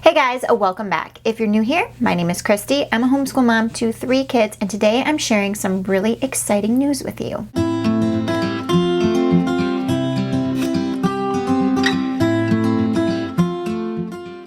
Hey guys, welcome back. If you're new here, my name is Christy. I'm a homeschool mom to 3 kids, and today I'm sharing some really exciting news with you.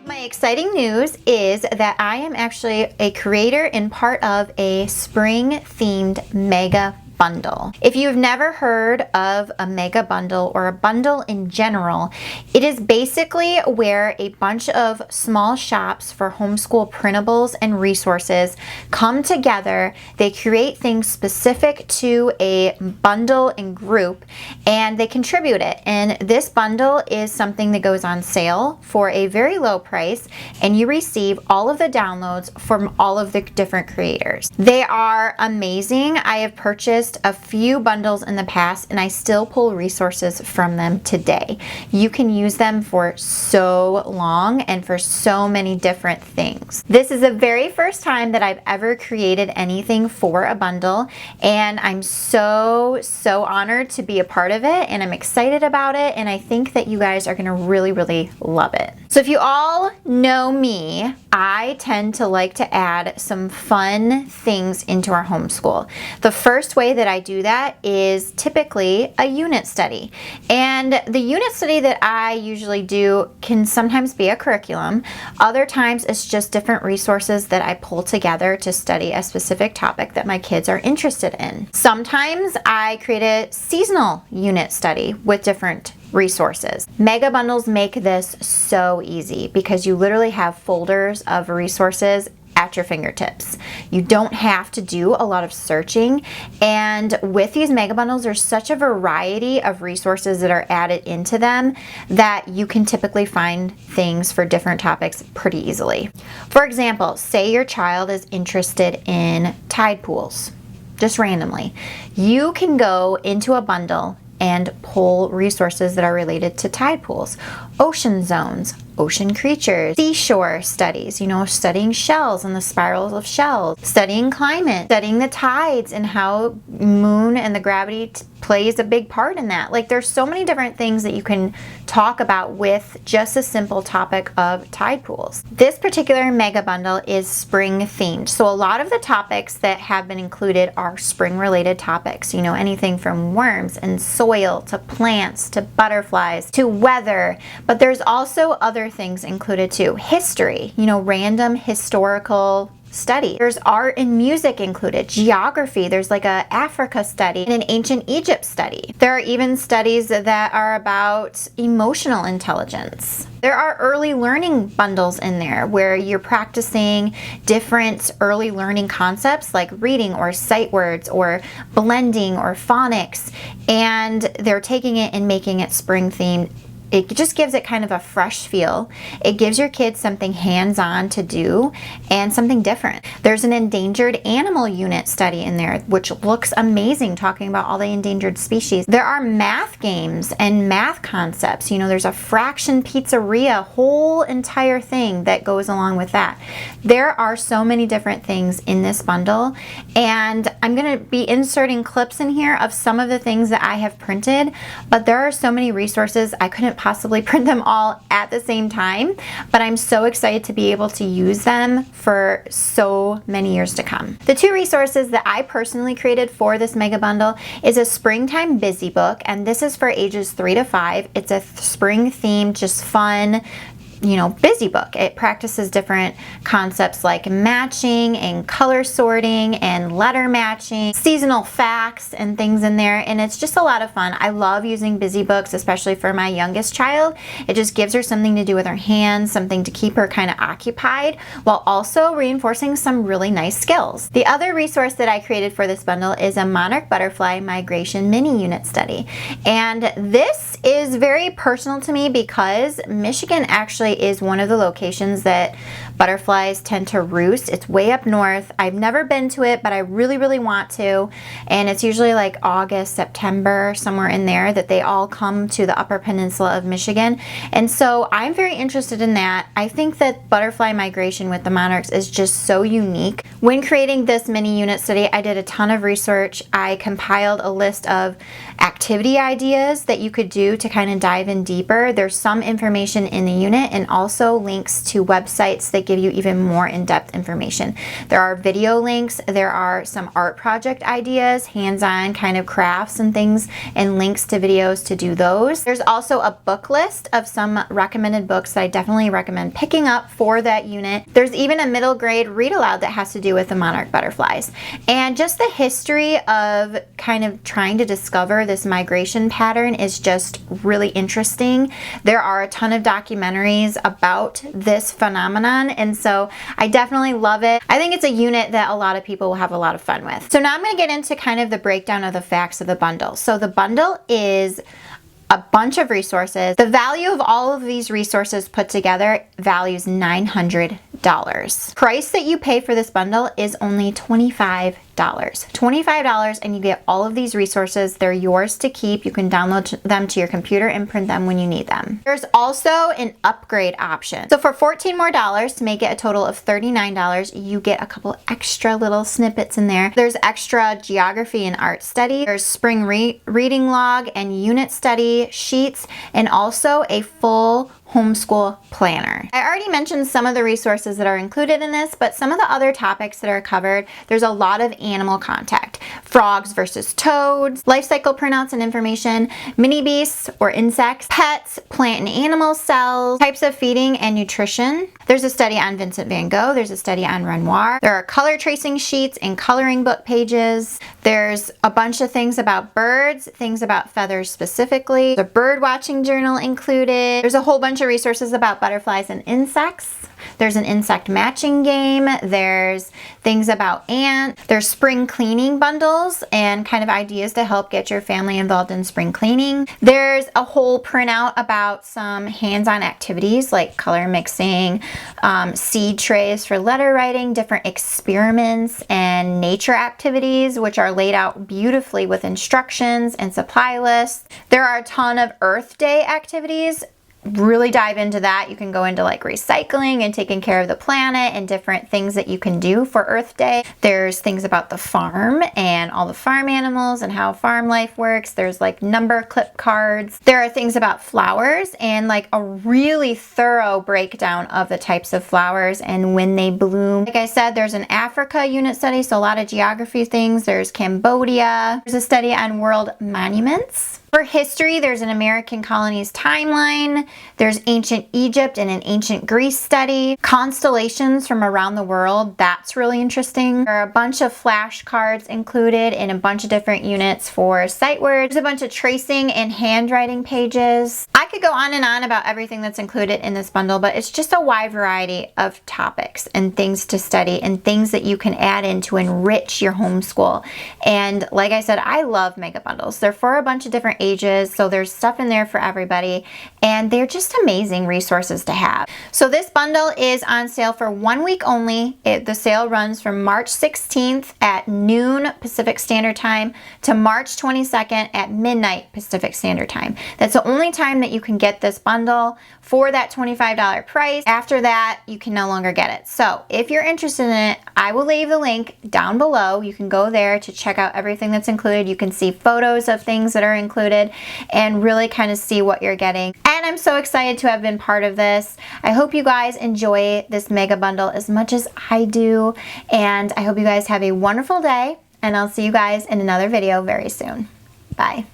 My exciting news is that I am actually a creator and part of a spring-themed mega bundle. If you've never heard of a mega bundle or a bundle in general, it is basically where a bunch of small shops for homeschool printables and resources come together. They create things specific to a bundle and group, and they contribute it. And this bundle is something that goes on sale for a very low price, and you receive all of the downloads from all of the different creators. They are amazing. I have purchased a few bundles in the past, and I still pull resources from them today. You can use them for so long and for so many different things. This is the very first time that I've ever created anything for a bundle, and I'm so honored to be a part of it, and I'm excited about it, and I think that you guys are gonna really love it. So if you all know me, I tend to like to add some fun things into our homeschool. The first way that I do that is typically a unit study. And the unit study that I usually do can sometimes be a curriculum. Other times it's just different resources that I pull together to study a specific topic that my kids are interested in. Sometimes I create a seasonal unit study with different resources. Mega bundles make this so easy because you literally have folders of resources at your fingertips. You don't have to do a lot of searching, and with these mega bundles there's such a variety of resources that are added into them that you can typically find things for different topics pretty easily. For example, say your child is interested in tide pools, just randomly. You can go into a bundle and pull resources that are related to tide pools, ocean zones, ocean creatures, seashore studies, studying shells and the spirals of shells, studying climate, studying the tides and how moon and the gravity plays a big part in that. Like, there's so many different things that you can talk about with just a simple topic of tide pools. This particular mega bundle is spring themed. So a lot of the topics that have been included are spring related topics, anything from worms and soil to plants to butterflies to weather, but there's also other things included too. History, random historical study. There's art and music included, geography, there's like a Africa study and an ancient Egypt study. There are even studies that are about emotional intelligence. There are early learning bundles in there where you're practicing different early learning concepts like reading or sight words or blending or phonics, and they're taking it and making it spring themed. It just gives it kind of a fresh feel. It gives your kids something hands-on to do and something different. There's an endangered animal unit study in there, which looks amazing, talking about all the endangered species. There are math games and math concepts. There's a fraction pizzeria, whole entire thing that goes along with that. There are so many different things in this bundle, and I'm gonna be inserting clips in here of some of the things that I have printed, but there are so many resources I couldn't possibly print them all at the same time, but I'm so excited to be able to use them for so many years to come. The 2 resources that I personally created for this mega bundle is a springtime busy book, and this is for ages 3 to 5. It's a spring themed, just fun, busy book. It practices different concepts like matching and color sorting and letter matching, seasonal facts and things in there, and it's just a lot of fun. I love using busy books, especially for my youngest child. It just gives her something to do with her hands, something to keep her kind of occupied while also reinforcing some really nice skills. The other resource that I created for this bundle is a monarch butterfly migration mini unit study, and this is very personal to me because Michigan actually is one of the locations that butterflies tend to roost. It's way up north. I've never been to it, but I really want to, and it's usually like August, September, somewhere in there that they all come to the Upper Peninsula of Michigan, and so I'm very interested in that. I think that butterfly migration with the monarchs is just so unique. When creating this mini unit study, I did a ton of research. I compiled a list of activity ideas that you could do to kind of dive in deeper. There's some information in the unit and also links to websites that give you even more in-depth information. There are video links, there are some art project ideas, hands-on kind of crafts and things, and links to videos to do those. There's also a book list of some recommended books that I definitely recommend picking up for that unit. There's even a middle grade read aloud that has to do with the monarch butterflies. And just the history of kind of trying to discover this migration pattern is just really interesting. There are a ton of documentaries about this phenomenon, and so I definitely love it. I think it's a unit that a lot of people will have a lot of fun with. So now I'm going to get into kind of the breakdown of the facts of the bundle. So the bundle is a bunch of resources. The value of all of these resources put together values $900. Price that you pay for this bundle is only $25. $25, and you get all of these resources. They're yours to keep. You can download them to your computer and print them when you need them. There's also an upgrade option. So for $14 more to make it a total of $39, you get a couple extra little snippets in there. There's extra geography and art study. There's spring reading log and unit study sheets, and also a full homeschool planner. I already mentioned some of the resources that are included in this, but some of the other topics that are covered, there's a lot of animal contact. Frogs versus toads, life cycle printouts and information, mini beasts or insects, pets, plant and animal cells, types of feeding and nutrition. There's a study on Vincent van Gogh. There's a study on Renoir. There are color tracing sheets and coloring book pages. There's a bunch of things about birds, things about feathers specifically. There's a bird watching journal included. There's a whole bunch of resources about butterflies and insects. There's an insect matching game. There's things about ants. There's spring cleaning bundles and kind of ideas to help get your family involved in spring cleaning. There's a whole printout about some hands-on activities like color mixing, seed trays for letter writing, different experiments and nature activities, which are laid out beautifully with instructions and supply lists. There are a ton of Earth Day activities. Really dive into that. You can go into like recycling and taking care of the planet and different things that you can do for Earth Day. There's things about the farm and all the farm animals and how farm life works. There's like number clip cards. There are things about flowers and like a really thorough breakdown of the types of flowers and when they bloom. Like I said, there's an Africa unit study, so a lot of geography things. There's Cambodia. There's a study on world monuments. For history, there's an American colonies timeline. There's ancient Egypt and an ancient Greece study. Constellations from around the world, that's really interesting. There are a bunch of flashcards included in a bunch of different units for sight words. There's a bunch of tracing and handwriting pages. I could go on and on about everything that's included in this bundle, but it's just a wide variety of topics and things to study and things that you can add in to enrich your homeschool. And like I said, I love mega bundles. They're for a bunch of different ages, so there's stuff in there for everybody, and they're just amazing resources to have. So this bundle is on sale for 1 week only. The sale runs from March 16th at noon Pacific Standard Time to March 22nd at midnight Pacific Standard Time. That's the only time that you can get this bundle for that $25 price. After that, you can no longer get it. So if you're interested in it, I will leave the link down below. You can go there to check out everything that's included. You can see photos of things that are included and really kind of see what you're getting. And I'm so excited to have been part of this. I hope you guys enjoy this mega bundle as much as I do. And I hope you guys have a wonderful day, and I'll see you guys in another video very soon. Bye.